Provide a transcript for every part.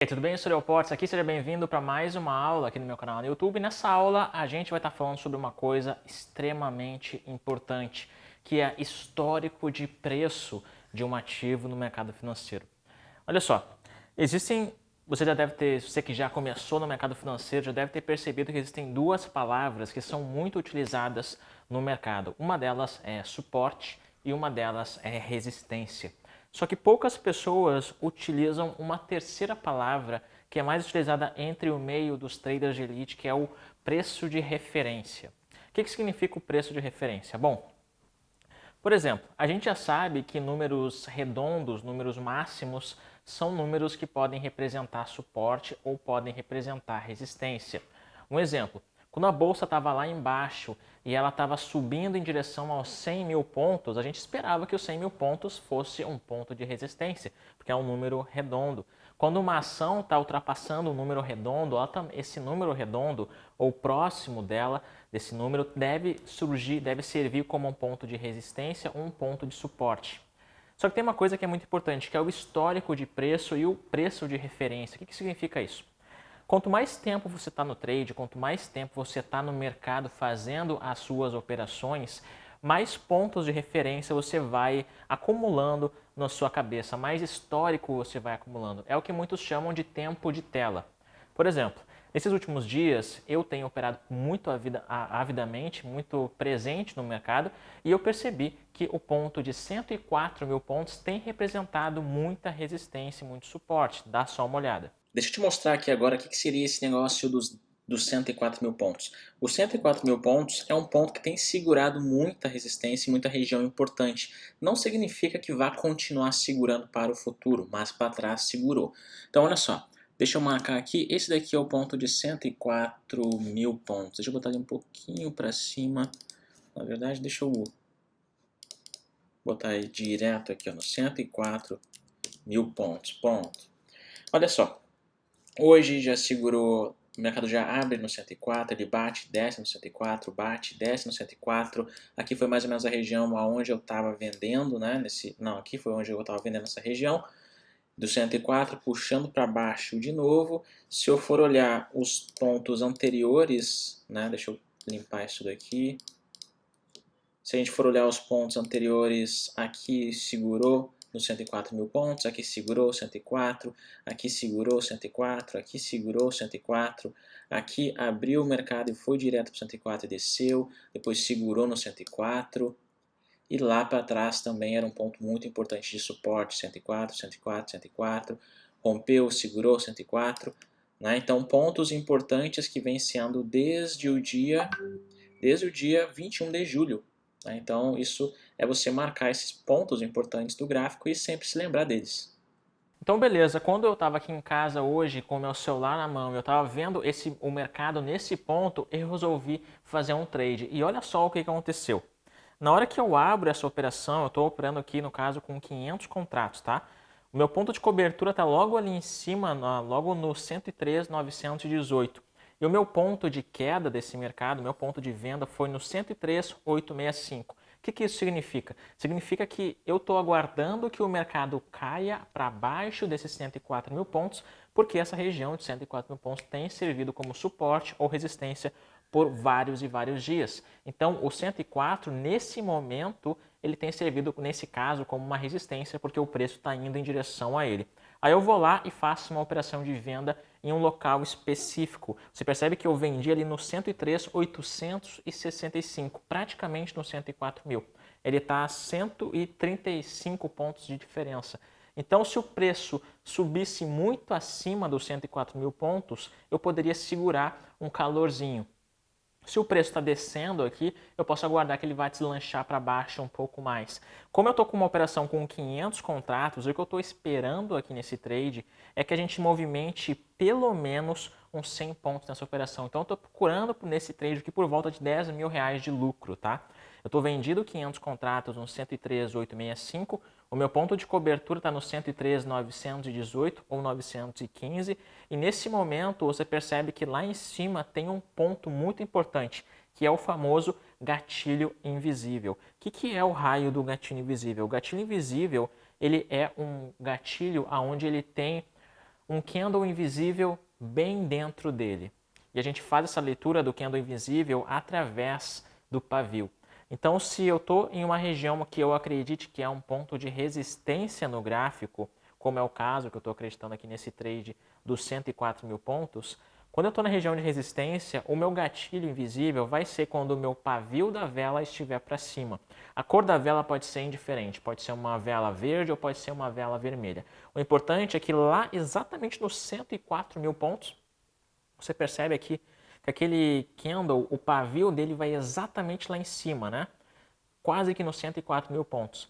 E aí, tudo bem? Eu sou o Leopoldo, aqui seja bem-vindo para mais uma aula aqui no meu canal no YouTube. Nessa aula a gente vai estar falando sobre uma coisa extremamente importante, que é histórico de preço de um ativo no mercado financeiro. Olha só, você já deve ter, você que já começou no mercado financeiro, já deve ter percebido que existem duas palavras que são muito utilizadas no mercado. Uma delas é suporte e uma delas é resistência. Só que poucas pessoas utilizam uma terceira palavra que é mais utilizada entre o meio dos traders de elite, que é o preço de referência. O que significa o preço de referência? Bom, por exemplo, a gente já sabe que números redondos, números máximos, são números que podem representar suporte ou podem representar resistência. Um exemplo, quando a bolsa estava lá embaixo e ela estava subindo em direção aos 100 mil pontos, a gente esperava que os 100 mil pontos fosse um ponto de resistência, porque é um número redondo. Quando uma ação está ultrapassando um número redondo, esse número redondo ou próximo dela, desse número, deve servir como um ponto de resistência ou um ponto de suporte. Só que tem uma coisa que é muito importante, que é o histórico de preço e o preço de referência. O que significa isso? Quanto mais tempo você está no trade, quanto mais tempo você está no mercado fazendo as suas operações, mais pontos de referência você vai acumulando na sua cabeça, mais histórico você vai acumulando. É o que muitos chamam de tempo de tela. Por exemplo, nesses últimos dias eu tenho operado muito avidamente, muito presente no mercado e eu percebi que o ponto de 104 mil pontos tem representado muita resistência e muito suporte. Dá só uma olhada. Deixa eu te mostrar aqui agora o que seria esse negócio dos 104 mil pontos. Os 104 mil pontos é um ponto que tem segurado muita resistência e muita região importante. Não significa que vá continuar segurando para o futuro, mas para trás segurou. Então olha só, deixa eu marcar aqui, esse daqui é o ponto de 104 mil pontos. Deixa eu botar ele um pouquinho para cima. Na verdade, deixa eu botar ele direto aqui ó, no 104 mil pontos. Ponto. Olha só. Hoje já segurou, o mercado já abre no 104, ele bate, desce no 104, bate, desce no 104. Aqui foi mais ou menos a região onde eu estava vendendo, né? Aqui foi onde eu estava vendendo essa região do 104, puxando para baixo de novo. Se eu for olhar os pontos anteriores, né? Deixa eu limpar isso daqui. Se a gente for olhar os pontos anteriores, aqui segurou nos 104 mil pontos, aqui segurou 104, aqui segurou 104, aqui segurou 104, aqui abriu o mercado e foi direto para 104 e desceu, depois segurou no 104, e lá para trás também era um ponto muito importante de suporte, 104, 104, 104, rompeu, segurou 104, né? Então pontos importantes que vem sendo desde o dia 21 de julho. Então, isso é você marcar esses pontos importantes do gráfico e sempre se lembrar deles. Então, beleza, quando eu estava aqui em casa hoje com o meu celular na mão, eu estava vendo o mercado nesse ponto, eu resolvi fazer um trade. E olha só o que aconteceu. Na hora que eu abro essa operação, eu estou operando aqui, no caso, com 500 contratos, tá? O meu ponto de cobertura está logo ali em cima, logo no 103.918. E o meu ponto de queda desse mercado, meu ponto de venda, foi no 103.865. O que isso significa? Significa que eu estou aguardando que o mercado caia para baixo desses 104 mil pontos, porque essa região de 104 mil pontos tem servido como suporte ou resistência por vários e vários dias. Então, o 104, nesse momento, ele tem servido, nesse caso, como uma resistência, porque o preço está indo em direção a ele. Aí eu vou lá e faço uma operação de venda em um local específico. Você percebe que eu vendi ali no 103.865, praticamente no 104 mil. Ele está a 135 pontos de diferença. Então, se o preço subisse muito acima dos 104 mil pontos, eu poderia segurar um calorzinho. Se o preço está descendo aqui, eu posso aguardar que ele vai deslanchar para baixo um pouco mais. Como eu estou com uma operação com 500 contratos, o que eu estou esperando aqui nesse trade é que a gente movimente pelo menos uns 100 pontos nessa operação. Então eu estou procurando nesse trade aqui por volta de 10 mil reais de lucro, tá? Eu estou vendido 500 contratos no 103.865, o meu ponto de cobertura está no 103.918 ou 915, e nesse momento você percebe que lá em cima tem um ponto muito importante, que é o famoso gatilho invisível. O que é o raio do gatilho invisível? O gatilho invisível ele é um gatilho onde ele tem um candle invisível bem dentro dele. E a gente faz essa leitura do candle invisível através do pavio. Então, se eu estou em uma região que eu acredite que é um ponto de resistência no gráfico, como é o caso que eu estou acreditando aqui nesse trade dos 104 mil pontos, quando eu estou na região de resistência, o meu gatilho invisível vai ser quando o meu pavio da vela estiver para cima. A cor da vela pode ser indiferente, pode ser uma vela verde ou pode ser uma vela vermelha. O importante é que lá, exatamente nos 104 mil pontos, você percebe aqui que aquele candle, o pavio dele vai exatamente lá em cima, né? Quase que nos 104 mil pontos.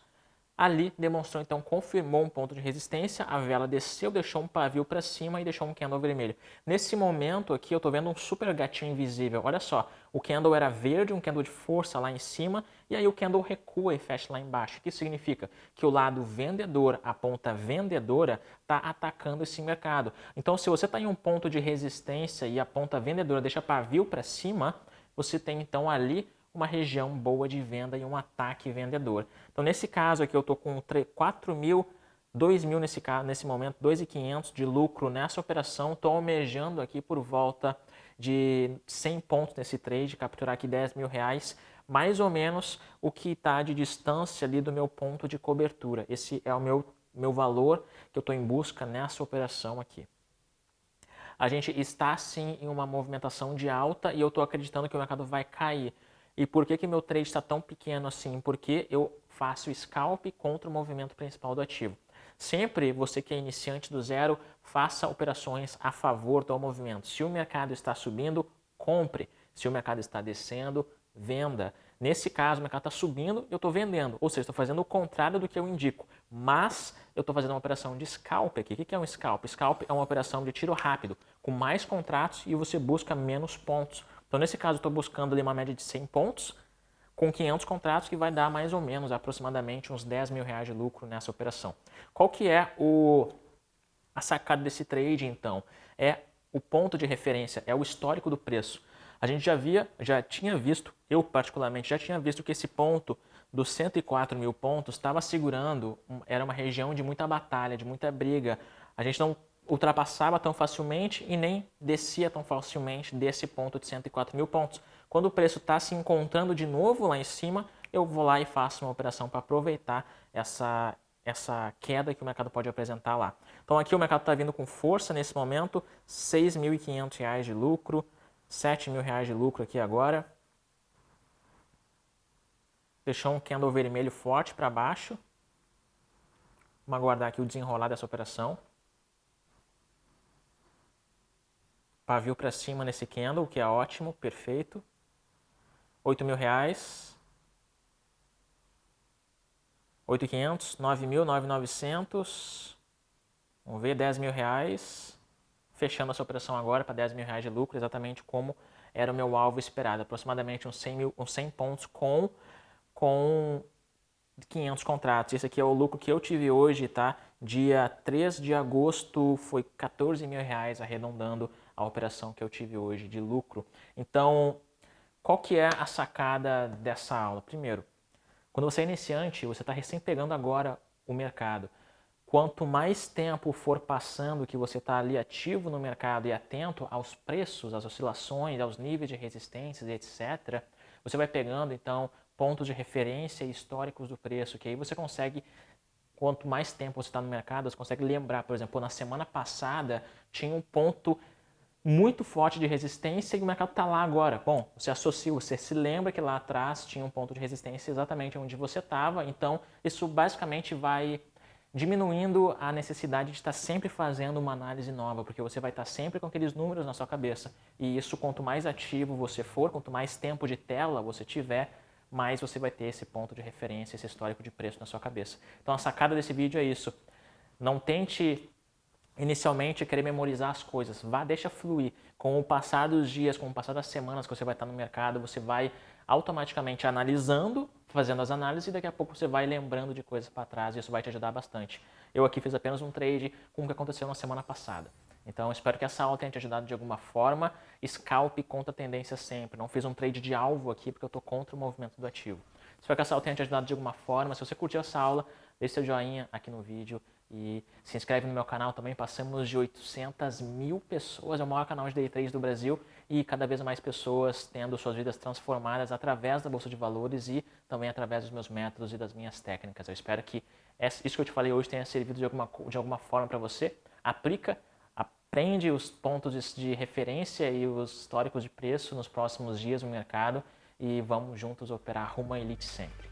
Ali demonstrou, então, confirmou um ponto de resistência, a vela desceu, deixou um pavio para cima e deixou um candle vermelho. Nesse momento aqui eu estou vendo um super gatinho invisível. Olha só, o candle era verde, um candle de força lá em cima, e aí o candle recua e fecha lá embaixo. O que significa? Que o lado vendedor, a ponta vendedora, está atacando esse mercado. Então, se você está em um ponto de resistência e a ponta vendedora deixa pavio para cima, você tem então ali uma região boa de venda e um ataque vendedor. Então, nesse caso aqui, eu estou com 4 mil, 2 mil nesse momento, 2.500 de lucro nessa operação. Estou almejando aqui por volta de 100 pontos nesse trade, capturar aqui 10 mil reais, mais ou menos o que está de distância ali do meu ponto de cobertura. Esse é o meu valor que eu estou em busca nessa operação aqui. A gente está sim em uma movimentação de alta e eu estou acreditando que o mercado vai cair. E por que meu trade está tão pequeno assim? Porque eu faço scalp contra o movimento principal do ativo. Sempre você que é iniciante do zero, faça operações a favor do movimento. Se o mercado está subindo, compre. Se o mercado está descendo, venda. Nesse caso, o mercado está subindo, eu estou vendendo. Ou seja, estou fazendo o contrário do que eu indico. Mas eu estou fazendo uma operação de scalp aqui. O que é um scalp? Scalp é uma operação de tiro rápido, com mais contratos e você busca menos pontos. Então, nesse caso, eu estou buscando ali uma média de 100 pontos, com 500 contratos, que vai dar mais ou menos, aproximadamente, uns 10 mil reais de lucro nessa operação. Qual que é a sacada desse trade, então? É o ponto de referência, é o histórico do preço. A gente já tinha visto, eu particularmente já tinha visto que esse ponto dos 104 mil pontos estava segurando, era uma região de muita batalha, de muita briga. A gente não ultrapassava tão facilmente e nem descia tão facilmente desse ponto de 104 mil pontos. Quando o preço está se encontrando de novo lá em cima, eu vou lá e faço uma operação para aproveitar essa queda que o mercado pode apresentar lá. Então aqui o mercado está vindo com força nesse momento, R$ 6.500 de lucro, R$ 7 mil reais de lucro aqui agora. Deixou um candle vermelho forte para baixo. Vamos aguardar aqui o desenrolar dessa operação. Pavio para cima nesse candle, que é ótimo, perfeito. 8 mil reais. 8.500, 9.000, 9.900. Vamos ver, 10 mil reais. Fechando essa operação agora para 10 mil reais de lucro, exatamente como era o meu alvo esperado. Aproximadamente uns 100 pontos com 500 contratos. Esse aqui é o lucro que eu tive hoje, tá? Dia 3 de agosto foi 14 mil reais, arredondando a operação que eu tive hoje de lucro. Então, qual que é a sacada dessa aula? Primeiro, quando você é iniciante, você está recém pegando agora o mercado. Quanto mais tempo for passando que você está ali ativo no mercado e atento aos preços, às oscilações, aos níveis de resistências, etc., você vai pegando, então, pontos de referência históricos do preço, que aí você consegue, quanto mais tempo você está no mercado, você consegue lembrar, por exemplo, na semana passada tinha um ponto muito forte de resistência e o mercado está lá agora. Bom, você associa, você se lembra que lá atrás tinha um ponto de resistência exatamente onde você estava, então isso basicamente vai diminuindo a necessidade de estar sempre fazendo uma análise nova, porque você vai estar sempre com aqueles números na sua cabeça. E isso, quanto mais ativo você for, quanto mais tempo de tela você tiver, mais você vai ter esse ponto de referência, esse histórico de preço na sua cabeça. Então a sacada desse vídeo é isso. Não tente inicialmente querer memorizar as coisas, deixa fluir. Com o passar dos dias, com o passar das semanas que você vai estar no mercado, você vai automaticamente analisando, fazendo as análises e daqui a pouco você vai lembrando de coisas para trás e isso vai te ajudar bastante. Eu aqui fiz apenas um trade com o que aconteceu na semana passada. Então, espero que essa aula tenha te ajudado de alguma forma. Scalp contra a tendência sempre. Não fiz um trade de alvo aqui porque eu estou contra o movimento do ativo. Espero que essa aula tenha te ajudado de alguma forma. Se você curtiu essa aula, deixe seu joinha aqui no vídeo. E se inscreve no meu canal também, passamos de 800 mil pessoas, é o maior canal de Day Trade do Brasil e cada vez mais pessoas tendo suas vidas transformadas através da Bolsa de Valores e também através dos meus métodos e das minhas técnicas. Eu espero que isso que eu te falei hoje tenha servido de alguma forma para você. Aplica, aprende os pontos de referência e os históricos de preço nos próximos dias no mercado e vamos juntos operar rumo à elite sempre.